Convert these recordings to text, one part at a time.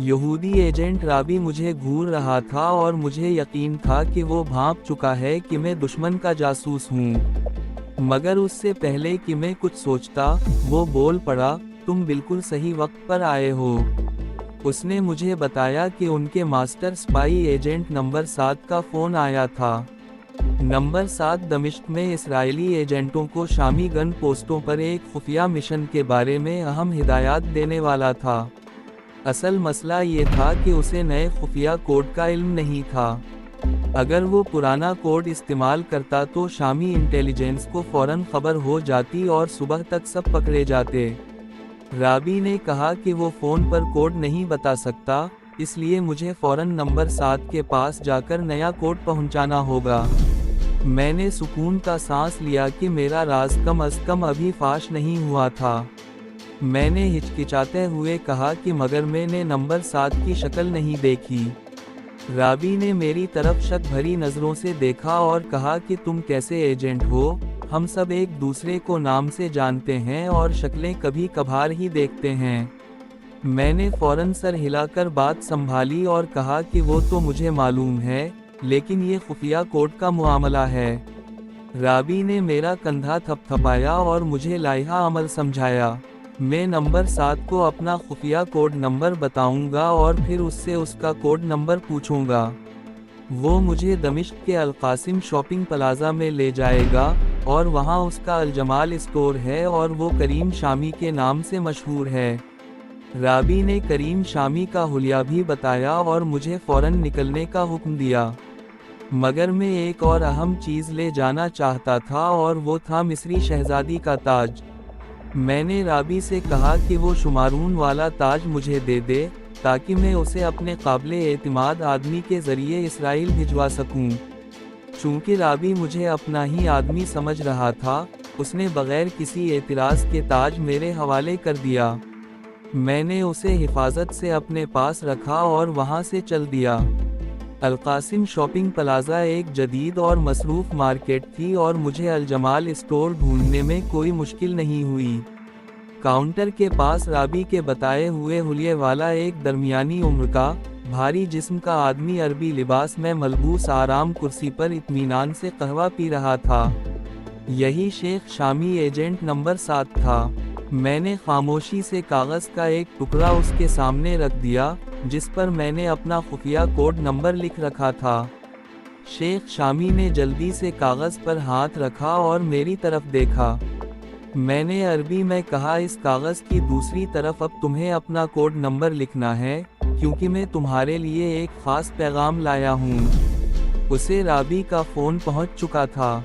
یہودی ایجنٹ رابی مجھے گھور رہا تھا اور مجھے یقین تھا کہ وہ بھانپ چکا ہے کہ میں دشمن کا جاسوس ہوں، مگر اس سے پہلے کہ میں کچھ سوچتا، وہ بول پڑا، تم بالکل صحیح وقت پر آئے ہو۔ اس نے مجھے بتایا کہ ان کے ماسٹر سپائی ایجنٹ نمبر 7 کا فون آیا تھا۔ نمبر 7 دمشق میں اسرائیلی ایجنٹوں کو شامی گن پوسٹوں پر ایک خفیہ مشن کے بارے میں اہم ہدایات دینے والا تھا۔ اصل مسئلہ یہ تھا کہ اسے نئے خفیہ کوڈ کا علم نہیں تھا۔ اگر وہ پرانا کوڈ استعمال کرتا تو شامی انٹیلیجنس کو فوراً خبر ہو جاتی اور صبح تک سب پکڑے جاتے۔ رابی نے کہا کہ وہ فون پر کوڈ نہیں بتا سکتا، اس لیے مجھے فوراً نمبر 7 کے پاس جا کر نیا کوڈ پہنچانا ہوگا۔ میں نے سکون کا سانس لیا کہ میرا راز کم از کم ابھی فاش نہیں ہوا تھا۔ میں نے ہچکچاتے ہوئے کہا کہ مگر میں نے نمبر 7 کی شکل نہیں دیکھی۔ رابی نے میری طرف شک بھری نظروں سے دیکھا اور کہا کہ تم کیسے ایجنٹ ہو، ہم سب ایک دوسرے کو نام سے جانتے ہیں اور شکلیں کبھی کبھار ہی دیکھتے ہیں۔ میں نے فوراً سر ہلا کر بات سنبھالی اور کہا کہ وہ تو مجھے معلوم ہے، لیکن یہ خفیہ کوڈ کا معاملہ ہے۔ رابی نے میرا کندھا تھپتھپایا اور مجھے لائحہ عمل سمجھایا۔ میں نمبر 7 کو اپنا خفیہ کوڈ نمبر بتاؤں گا اور پھر اس سے اس کا کوڈ نمبر پوچھوں گا۔ وہ مجھے دمشق کے القاسم شاپنگ پلازا میں لے جائے گا اور وہاں اس کا الجمال اسٹور ہے اور وہ کریم شامی کے نام سے مشہور ہے۔ رابی نے کریم شامی کا حلیہ بھی بتایا اور مجھے فوراً نکلنے کا حکم دیا، مگر میں ایک اور اہم چیز لے جانا چاہتا تھا اور وہ تھا مصری شہزادی کا تاج۔ میں نے رابی سے کہا کہ وہ شمارون والا تاج مجھے دے دے تاکہ میں اسے اپنے قابل اعتماد آدمی کے ذریعے اسرائیل بھجوا سکوں۔ چونکہ رابی مجھے اپنا ہی آدمی سمجھ رہا تھا، اس نے بغیر کسی اعتراض کے تاج میرے حوالے کر دیا۔ میں نے اسے حفاظت سے اپنے پاس رکھا اور وہاں سے چل دیا۔ القاسم شاپنگ پلازا ایک جدید اور مصروف مارکیٹ تھی اور مجھے الجمال اسٹور ڈھونڈنے میں کوئی مشکل نہیں ہوئی۔ کاؤنٹر کے پاس رابی کے بتائے ہوئے حلیے والا ایک درمیانی عمر کا، بھاری جسم کا آدمی عربی لباس میں ملبوس آرام کرسی پر اطمینان سے قہوہ پی رہا تھا۔ یہی شیخ شامی ایجنٹ نمبر 7 تھا۔ میں نے خاموشی سے کاغذ کا ایک ٹکڑا اس کے سامنے رکھ دیا، جس پر میں نے اپنا خفیہ کوڈ نمبر لکھ رکھا تھا۔ شیخ شامی نے جلدی سے کاغذ پر ہاتھ رکھا اور میری طرف دیکھا۔ میں نے عربی میں کہا، اس کاغذ کی دوسری طرف اب تمہیں اپنا کوڈ نمبر لکھنا ہے، کیونکہ میں تمہارے لیے ایک خاص پیغام لایا ہوں۔ اسے رابی کا فون پہنچ چکا تھا۔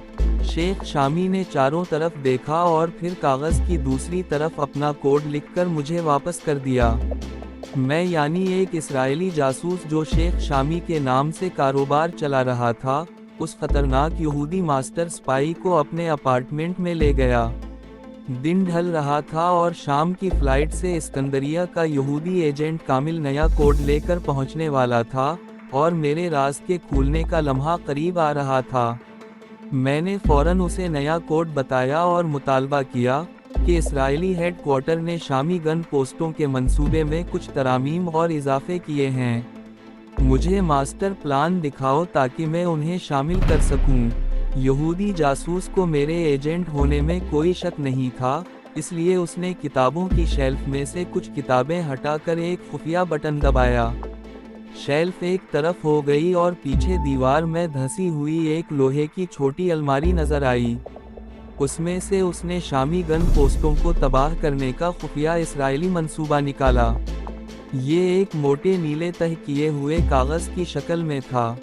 شیخ شامی نے چاروں طرف دیکھا اور پھر کاغذ کی دوسری طرف اپنا کوڈ لکھ کر مجھے واپس کر دیا۔ میں یعنی ایک اسرائیلی جاسوس جو شیخ شامی کے نام سے کاروبار چلا رہا تھا، اس خطرناک یہودی ماسٹر سپائی کو اپنے اپارٹمنٹ میں لے گیا۔ دن ڈھل رہا تھا اور شام کی فلائٹ سے اسکندریہ کا یہودی ایجنٹ کامل نیا کوڈ لے کر پہنچنے والا تھا اور میرے راز کے کھولنے کا لمحہ قریب آ رہا تھا۔ میں نے فوراً اسے نیا کوڈ بتایا اور مطالبہ کیا کہ اسرائیلی ہیڈ کوارٹر نے شامی گن پوسٹوں کے منصوبے میں کچھ ترامیم اور اضافے کیے ہیں۔ مجھے ماسٹر پلان دکھاؤ تاکہ میں انہیں شامل کر سکوں۔ یہودی جاسوس کو میرے ایجنٹ ہونے میں کوئی شک نہیں تھا، اس لیے اس نے کتابوں کی شیلف میں سے کچھ کتابیں ہٹا کر ایک خفیہ بٹن دبایا۔ شیلف ایک طرف ہو گئی اور پیچھے دیوار میں دھسی ہوئی ایک لوہے کی چھوٹی الماری نظر آئی۔ اس میں سے اس نے شامی گن پوسٹوں کو تباہ کرنے کا خفیہ اسرائیلی منصوبہ نکالا۔ یہ ایک موٹے نیلے تہ کیے ہوئے کاغذ کی شکل میں تھا۔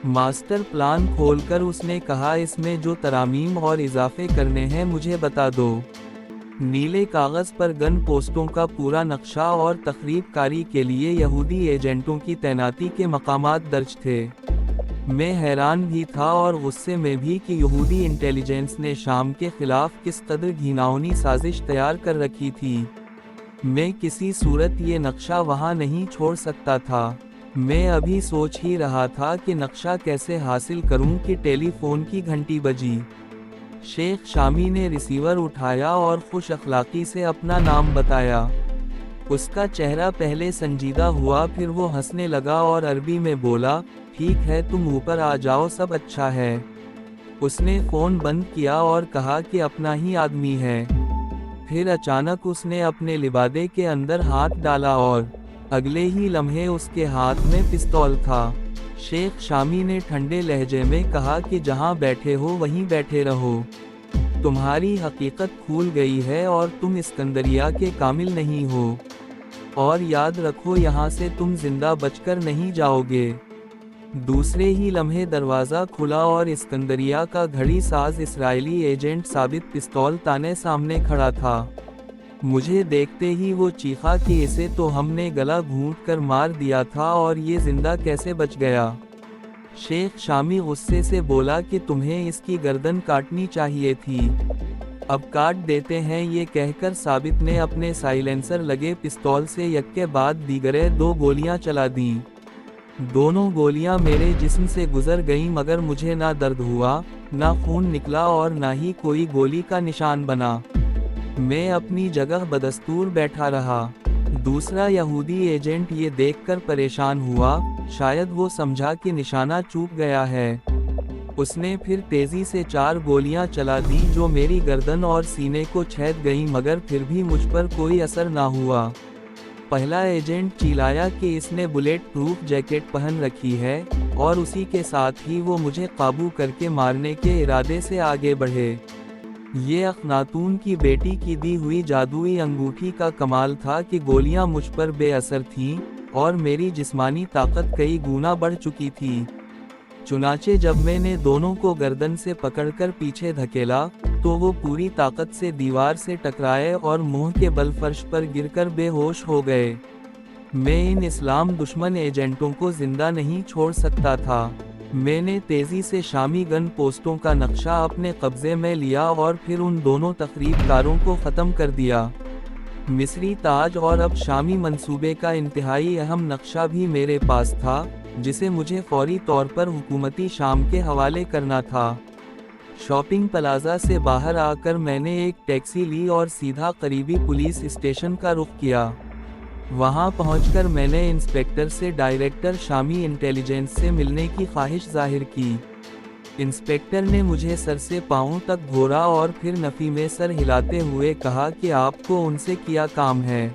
ماسٹر پلان کھول کر اس نے کہا، اس میں جو ترامیم اور اضافے کرنے ہیں مجھے بتا دو۔ نیلے کاغذ پر گن پوسٹوں کا پورا نقشہ اور تخریب کاری کے لیے یہودی ایجنٹوں کی تعیناتی کے مقامات درج تھے۔ میں حیران بھی تھا اور غصے میں بھی کہ یہودی انٹیلیجنس نے شام کے خلاف کس قدر گھناؤنی سازش تیار کر رکھی تھی۔ میں کسی صورت یہ نقشہ وہاں نہیں چھوڑ سکتا تھا۔ میں ابھی سوچ ہی رہا تھا کہ نقشہ کیسے حاصل کروں کہ ٹیلی فون کی گھنٹی بجی۔ شیخ شامی نے ریسیور اٹھایا اور خوش اخلاقی سے اپنا نام بتایا۔ اس کا چہرہ پہلے سنجیدہ ہوا، پھر وہ ہنسنے لگا اور عربی میں بولا، ٹھیک ہے تم اوپر آ جاؤ، سب اچھا ہے۔ اس نے فون بند کیا اور کہا کہ اپنا ہی آدمی ہے۔ پھر اچانک اس نے اپنے لبادے کے اندر ہاتھ ڈالا اور اگلے ہی لمحے اس کے ہاتھ میں پستول تھا۔ شیخ شامی نے ٹھنڈے لہجے میں کہا کہ جہاں بیٹھے ہو وہیں بیٹھے رہو، تمہاری حقیقت کھل گئی ہے اور تم اسکندریہ کے کامل نہیں ہو، اور یاد رکھو یہاں سے تم زندہ بچ کر نہیں جاؤ گے۔ دوسرے ہی لمحے دروازہ کھلا اور اسکندریہ کا گھڑی ساز اسرائیلی ایجنٹ ثابت پستول تانے سامنے کھڑا تھا۔ مجھے دیکھتے ہی وہ چیخا کہ اسے تو ہم نے گلا گھونٹ کر مار دیا تھا اور یہ زندہ کیسے بچ گیا؟ شیخ شامی غصے سے بولا کہ تمہیں اس کی گردن کاٹنی چاہیے تھی، اب کاٹ دیتے ہیں۔ یہ کہہ کر ثابت نے اپنے سائلنسر لگے پستول سے یک کے بعد دیگرے 2 گولیاں چلا دیں۔ دونوں گولیاں میرے جسم سے گزر گئیں، مگر مجھے نہ درد ہوا، نہ خون نکلا اور نہ ہی کوئی گولی کا نشان بنا۔ میں اپنی جگہ بدستور بیٹھا رہا۔ دوسرا یہودی ایجنٹ یہ دیکھ کر پریشان ہوا، شاید وہ سمجھا کہ نشانہ چوک گیا ہے۔ اس نے پھر تیزی سے 4 گولیاں چلا دیں جو میری گردن اور سینے کو چھید گئیں، مگر پھر بھی مجھ پر کوئی اثر نہ ہوا۔ پہلا ایجنٹ چیلایا کہ اس نے بلیٹ پروف جیکٹ پہن رکھی ہے، اور اسی کے ساتھ ہی وہ مجھے قابو کر کے مارنے کے ارادے سے آگے بڑھے۔ یہ اخناتون کی بیٹی کی دی ہوئی جادوئی انگوٹھی کا کمال تھا کہ گولیاں مجھ پر بے اثر تھیں، اور میری جسمانی طاقت کئی گنا بڑھ چکی تھی۔ چنانچہ جب میں نے دونوں کو گردن سے پکڑ کر پیچھے دھکیلا، تو وہ پوری طاقت سے دیوار سے ٹکرائے اور منہ کے بل فرش پر گر کر بے ہوش ہو گئے۔ میں ان اسلام دشمن ایجنٹوں کو زندہ نہیں چھوڑ سکتا تھا۔ میں نے تیزی سے شامی گن پوسٹوں کا نقشہ اپنے قبضے میں لیا اور پھر ان دونوں تخریب کاروں کو ختم کر دیا۔ مصری تاج اور اب شامی منصوبے کا انتہائی اہم نقشہ بھی میرے پاس تھا، جسے مجھے فوری طور پر حکومتی شام کے حوالے کرنا تھا۔ شاپنگ پلازا سے باہر آ کر میں نے ایک ٹیکسی لی اور سیدھا قریبی پولیس اسٹیشن کا رخ کیا۔ وہاں پہنچ کر میں نے انسپکٹر سے ڈائریکٹر شامی انٹیلیجنس سے ملنے کی خواہش ظاہر کی۔ انسپکٹر نے مجھے سر سے پاؤں تک گھورا اور پھر نفی میں سر ہلاتے ہوئے کہا کہ آپ کو ان سے کیا کام ہے؟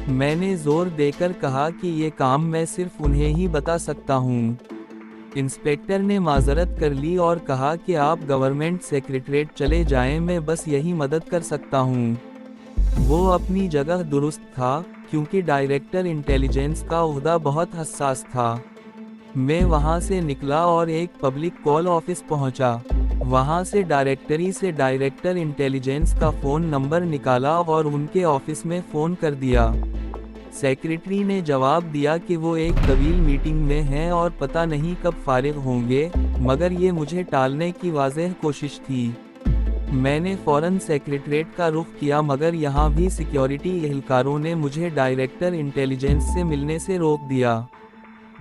میں نے زور دے کر کہا کہ یہ کام میں صرف انہیں ہی بتا سکتا ہوں۔ انسپکٹر نے معذرت کر لی اور کہا کہ آپ گورنمنٹ سیکریٹریٹ چلے جائیں، میں بس یہی مدد کر سکتا ہوں۔ وہ اپنی جگہ درست تھا، کیونکہ ڈائریکٹر انٹیلیجنس کا عہدہ بہت حساس تھا۔ میں وہاں سے نکلا اور ایک پبلک کال آفس پہنچا۔ وہاں سے ڈائریکٹری سے ڈائریکٹر انٹیلیجنس کا فون نمبر نکالا اور ان کے آفس میں فون کر دیا۔ سیکریٹری نے جواب دیا کہ وہ ایک طویل میٹنگ میں ہیں اور پتہ نہیں کب فارغ ہوں گے، مگر یہ مجھے ٹالنے کی واضح کوشش تھی۔ میں نے فوراً سیکریٹریٹ کا رخ کیا، مگر یہاں بھی سیکیورٹی اہلکاروں نے مجھے ڈائریکٹر انٹیلیجنس سے ملنے سے روک دیا۔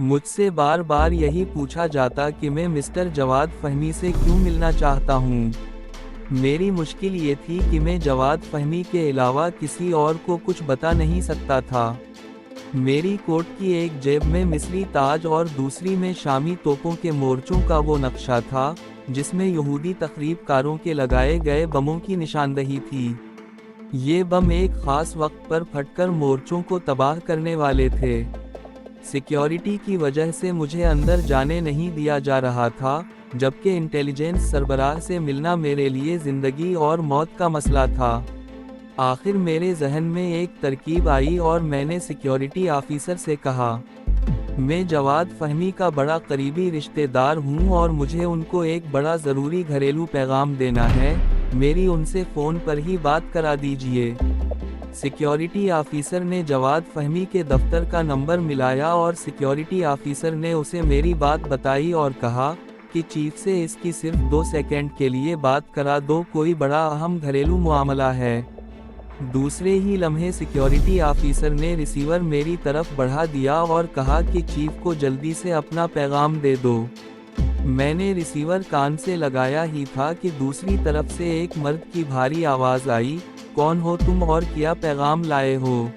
مجھ سے بار بار یہی پوچھا جاتا کہ میں مسٹر جواد فہمی سے کیوں ملنا چاہتا ہوں۔ میری مشکل یہ تھی کہ میں جواد فہمی کے علاوہ کسی اور کو کچھ بتا نہیں سکتا تھا۔ میری کوٹ کی ایک جیب میں مصری تاج اور دوسری میں شامی توپوں کے مورچوں کا وہ نقشہ تھا، جس میں یہودی تخریب کاروں کے لگائے گئے بموں کی نشاندہی تھی۔ یہ بم ایک خاص وقت پر پھٹ کر مورچوں کو تباہ کرنے والے تھے۔ سیکیورٹی کی وجہ سے مجھے اندر جانے نہیں دیا جا رہا تھا، جبکہ انٹیلیجنس سربراہ سے ملنا میرے لیے زندگی اور موت کا مسئلہ تھا۔ آخر میرے ذہن میں ایک ترکیب آئی اور میں نے سیکیورٹی آفیسر سے کہا، میں جواد فہمی کا بڑا قریبی رشتہ دار ہوں اور مجھے ان کو ایک بڑا ضروری گھریلو پیغام دینا ہے، میری ان سے فون پر ہی بات کرا دیجئے۔ سیکیورٹی آفیسر نے جواد فہمی کے دفتر کا نمبر ملایا اور سیکیورٹی آفیسر نے اسے میری بات بتائی اور کہا کہ چیف سے اس کی صرف 2 سیکنڈ کے لیے بات کرا دو، کوئی بڑا اہم گھریلو معاملہ ہے۔ دوسرے ہی لمحے سیکیورٹی آفیسر نے ریسیور میری طرف بڑھا دیا اور کہا کہ چیف کو جلدی سے اپنا پیغام دے دو۔ میں نے ریسیور کان سے لگایا ہی تھا کہ دوسری طرف سے ایک مرد کی بھاری آواز آئی، کون ہو تم اور کیا پیغام لائے ہو؟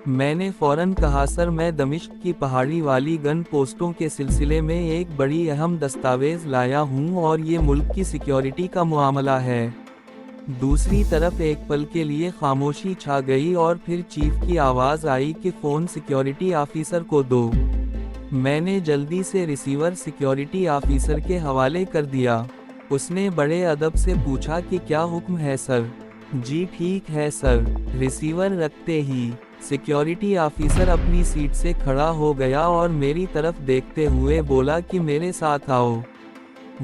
میں نے فوراً کہا سر میں دمشق کی پہاڑی والی گن پوسٹوں کے سلسلے میں ایک بڑی اہم دستاویز لایا ہوں اور یہ ملک کی سیکیورٹی کا معاملہ ہے۔ دوسری طرف ایک پل کے لیے خاموشی چھا گئی اور پھر چیف کی آواز آئی کہ فون سیکیورٹی آفیسر کو دو۔ میں نے جلدی سے ریسیور سیکیورٹی آفیسر کے حوالے کر دیا۔ اس نے بڑے ادب سے پوچھا کہ کیا حکم ہے سر؟ جی ٹھیک ہے سر۔ ریسیور رکھتے ہی سیکیورٹی آفیسر اپنی سیٹ سے کھڑا ہو گیا اور میری طرف دیکھتے ہوئے بولا کہ میرے ساتھ آؤ۔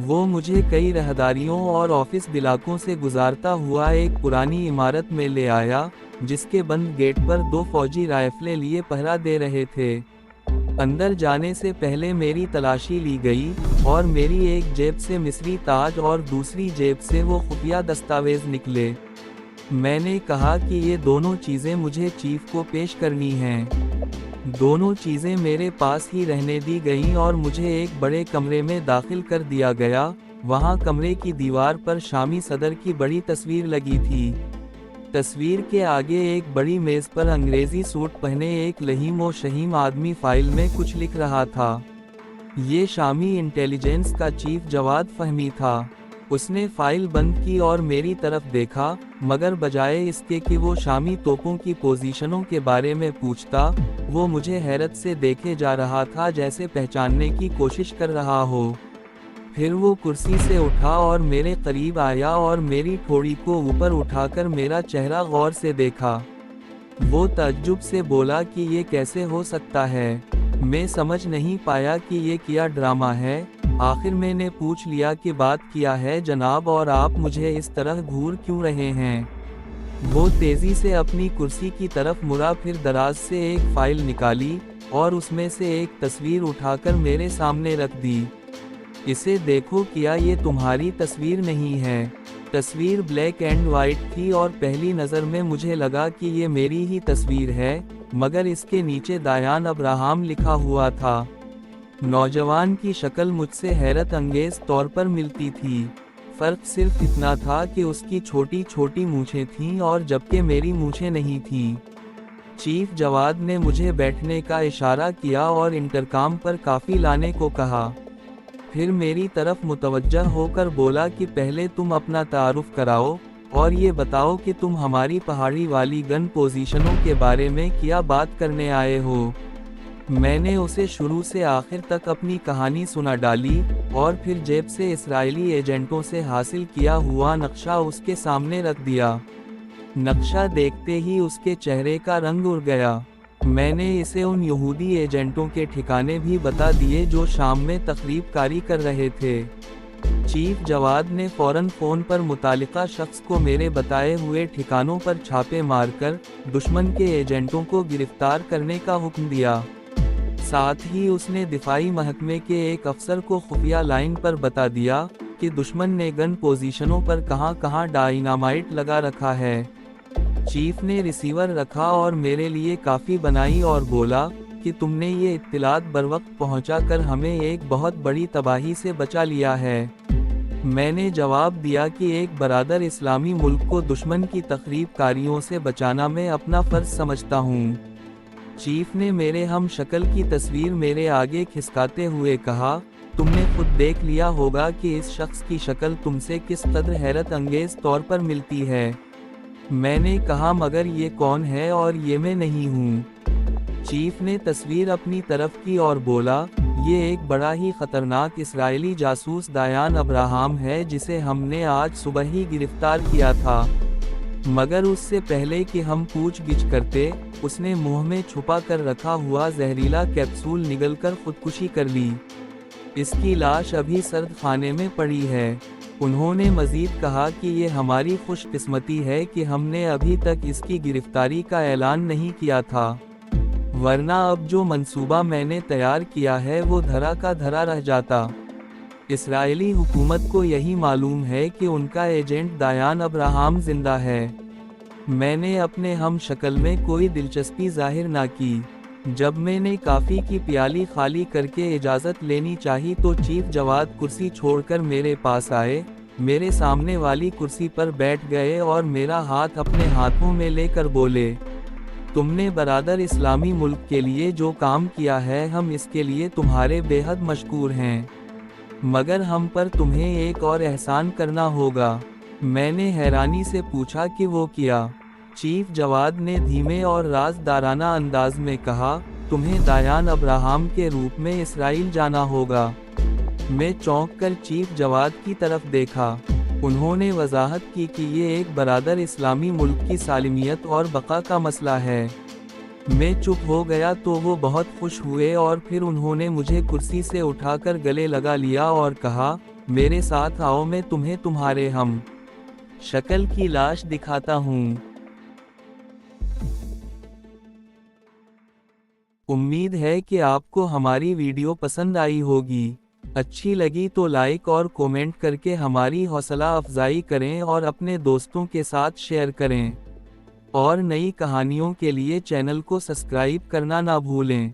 وہ مجھے کئی راہداریوں اور آفس بلاکوں سے گزارتا ہوا ایک پرانی عمارت میں لے آیا، جس کے بند گیٹ پر 2 فوجی رائفلیں لیے پہرا دے رہے تھے۔ اندر جانے سے پہلے میری تلاشی لی گئی اور میری ایک جیب سے مصری تاج اور دوسری جیب سے وہ خفیہ دستاویز نکلے۔ میں نے کہا کہ یہ دونوں چیزیں مجھے چیف کو پیش کرنی ہیں۔ دونوں چیزیں میرے پاس ہی رہنے دی گئیں اور مجھے ایک بڑے کمرے میں داخل کر دیا گیا۔ وہاں کمرے کی دیوار پر شامی صدر کی بڑی تصویر لگی تھی۔ تصویر کے آگے ایک بڑی میز پر انگریزی سوٹ پہنے ایک لہیم و شہیم آدمی فائل میں کچھ لکھ رہا تھا۔ یہ شامی انٹیلیجنس کا چیف جواد فہمی تھا۔ اس نے فائل بند کی اور میری طرف دیکھا، مگر بجائے اس کے کہ وہ شامی توپوں کی پوزیشنوں کے بارے میں پوچھتا، وہ مجھے حیرت سے دیکھے جا رہا تھا جیسے پہچاننے کی کوشش کر رہا ہو۔ پھر وہ کرسی سے اٹھا اور میرے قریب آیا اور میری ٹھوڑی کو اوپر اٹھا کر میرا چہرہ غور سے دیکھا۔ وہ تعجب سے بولا کہ یہ کیسے ہو سکتا ہے؟ میں سمجھ نہیں پایا کہ یہ کیا ڈرامہ ہے۔ آخر میں نے پوچھ لیا کہ بات کیا ہے جناب اور آپ مجھے اس طرح گھور کیوں رہے ہیں؟ وہ تیزی سے اپنی کرسی کی طرف مڑا، پھر دراز سے ایک فائل نکالی اور اس میں سے ایک تصویر اٹھا کر میرے سامنے رکھ دی۔ اسے دیکھو، کیا یہ تمہاری تصویر نہیں ہے؟ تصویر بلیک اینڈ وائٹ تھی اور پہلی نظر میں مجھے لگا کہ یہ میری ہی تصویر ہے، مگر اس کے نیچے ڈایان ابراہام لکھا ہوا تھا۔ نوجوان کی شکل مجھ سے حیرت انگیز طور پر ملتی تھی۔ فرق صرف اتنا تھا کہ اس کی چھوٹی چھوٹی مونچھیں تھیں اور جبکہ میری مونچھیں نہیں تھیں۔ چیف جواد نے مجھے بیٹھنے کا اشارہ کیا اور انٹرکام پر کافی لانے کو کہا۔ پھر میری طرف متوجہ ہو کر بولا کہ پہلے تم اپنا تعارف کراؤ اور یہ بتاؤ کہ تم ہماری پہاڑی والی گن پوزیشنوں کے بارے میں کیا بات کرنے آئے ہو۔ میں نے اسے شروع سے آخر تک اپنی کہانی سنا ڈالی اور پھر جیب سے اسرائیلی ایجنٹوں سے حاصل کیا ہوا نقشہ اس کے سامنے رکھ دیا۔ نقشہ دیکھتے ہی اس کے چہرے کا رنگ اڑ گیا۔ میں نے اسے ان یہودی ایجنٹوں کے ٹھکانے بھی بتا دیے جو شام میں تخریب کاری کر رہے تھے۔ چیف جواد نے فوراً فون پر متعلقہ شخص کو میرے بتائے ہوئے ٹھکانوں پر چھاپے مار کر دشمن کے ایجنٹوں کو گرفتار کرنے کا حکم دیا۔ ساتھ ہی اس نے دفاعی محکمے کے ایک افسر کو خفیہ لائن پر بتا دیا کہ دشمن نے گن پوزیشنوں پر کہاں کہاں ڈائنامائٹ لگا رکھا ہے۔ چیف نے ریسیور رکھا اور میرے لیے کافی بنائی اور بولا کہ تم نے یہ اطلاعات بروقت پہنچا کر ہمیں ایک بہت بڑی تباہی سے بچا لیا ہے۔ میں نے جواب دیا کہ ایک برادر اسلامی ملک کو دشمن کی تخریب کاریوں سے بچانا میں اپنا فرض سمجھتا ہوں۔ چیف نے میرے ہم شکل کی تصویر میرے آگے کھسکاتے ہوئے کہا، تم نے خود دیکھ لیا ہوگا کہ اس شخص کی شکل تم سے کس قدر حیرت انگیز طور پر ملتی ہے۔ میں نے کہا مگر یہ کون ہے اور یہ میں نہیں ہوں۔ چیف نے تصویر اپنی طرف کی اور بولا، یہ ایک بڑا ہی خطرناک اسرائیلی جاسوس ڈایان ابراہام ہے جسے ہم نے آج صبح ہی گرفتار کیا تھا، مگر اس سے پہلے کہ ہم پوچھ گچھ کرتے اس نے منہ میں چھپا کر رکھا ہوا زہریلا کیپسول نگل کر خودکشی کر لی۔ اس کی لاش ابھی سرد خانے میں پڑی ہے۔ انہوں نے مزید کہا کہ یہ ہماری خوش قسمتی ہے کہ ہم نے ابھی تک اس کی گرفتاری کا اعلان نہیں کیا تھا، ورنہ اب جو منصوبہ میں نے تیار کیا ہے وہ دھرا کا دھرا رہ جاتا۔ اسرائیلی حکومت کو یہی معلوم ہے کہ ان کا ایجنٹ ڈایان ابراہام زندہ ہے۔ میں نے اپنے ہم شکل میں کوئی دلچسپی ظاہر نہ کی۔ جب میں نے کافی کی پیالی خالی کر کے اجازت لینی چاہی تو چیف جواد کرسی چھوڑ کر میرے پاس آئے، میرے سامنے والی کرسی پر بیٹھ گئے اور میرا ہاتھ اپنے ہاتھوں میں لے کر بولے، تم نے برادر اسلامی ملک کے لیے جو کام کیا ہے ہم اس کے لیے تمہارے بے حد مشکور ہیں، مگر ہم پر تمہیں ایک اور احسان کرنا ہوگا۔ میں نے حیرانی سے پوچھا کہ وہ کیا؟ چیف جواد نے دھیمے اور رازدارانہ انداز میں کہا، تمہیں ڈایان ابراہام کے روپ میں اسرائیل جانا ہوگا۔ میں چونک کر چیف جواد کی طرف دیکھا۔ انہوں نے وضاحت کی کہ یہ ایک برادر اسلامی ملک کی سالمیت اور بقا کا مسئلہ ہے۔ میں چپ ہو گیا تو وہ بہت خوش ہوئے اور پھر انہوں نے مجھے کرسی سے اٹھا کر گلے لگا لیا اور کہا، میرے ساتھ آؤ، میں تمہیں تمہارے ہم شکل کی لاش دکھاتا ہوں۔ امید ہے کہ آپ کو ہماری ویڈیو پسند آئی ہوگی۔ اچھی لگی تو لائک اور کومنٹ کر کے ہماری حوصلہ افزائی کریں اور اپنے دوستوں کے ساتھ شیئر کریں، اور نئی کہانیوں کے لیے چینل کو سبسکرائب کرنا نہ بھولیں۔